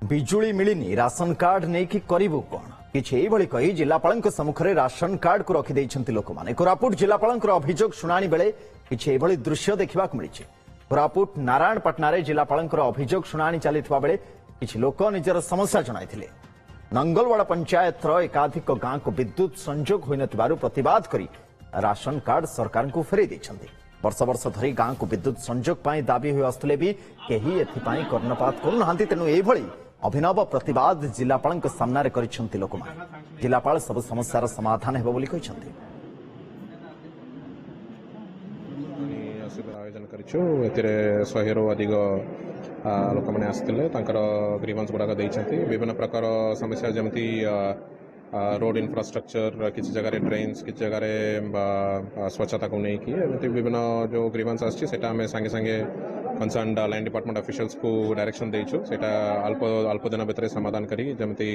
बिजुली मिलनी ration card नहीं कि करिबु कोन किछि कही जिलापाल सम्मुखें राशन कार्ड को रखिदे लोक मैंने कोरापुट जिलापाल अभियोग शुणाणी बेले किछि दृश्य देखा मिली। कोरापुट नारायणपाटना रे जिलापाल अभियोग शुणाणी चली बेले किछि लोक निजर समस्या जणाइथिले। नंगलवाड़ा पंचायत एकाधिक गांव को विद्युत संजोग होई नथिबारु प्रतिवाद करी राशन कार्ड सरकार को फेरई दैछन्ति। वर्ष वर्ष धरी गांव को विद्युत संजोग पाई दाबी होई आस्तले भी केही एथिपाई कर्णपात करुनाहांति। तेणु एभଳି अभिनव प्रतिवाद जिलापाल सामने करिसेंति लोक माने। जिलापाल सब समस्यार समाधान हेबो बोली कहिसेंति। आयोजन करिछु एतिरे 100 रो अधिक लोक माने आस्थिले तांकर ग्रीवेंस गुडाक दैछन्ति। विभिन्न प्रकार समस्या जेमति रोड इंफ्रास्ट्रक्चर किसी जगह ड्रेन्स किसी जगह स्वच्छता को नहीं की एमती विभिन्न जो ग्रीवेंस आछि सेटा हमें संगे संगे कंसर्न लाइन डिपार्टमेंट ऑफिशियल्स को डायरेक्शन देइछु। सेटा अल्प दिन भितर समाधान करी जेमती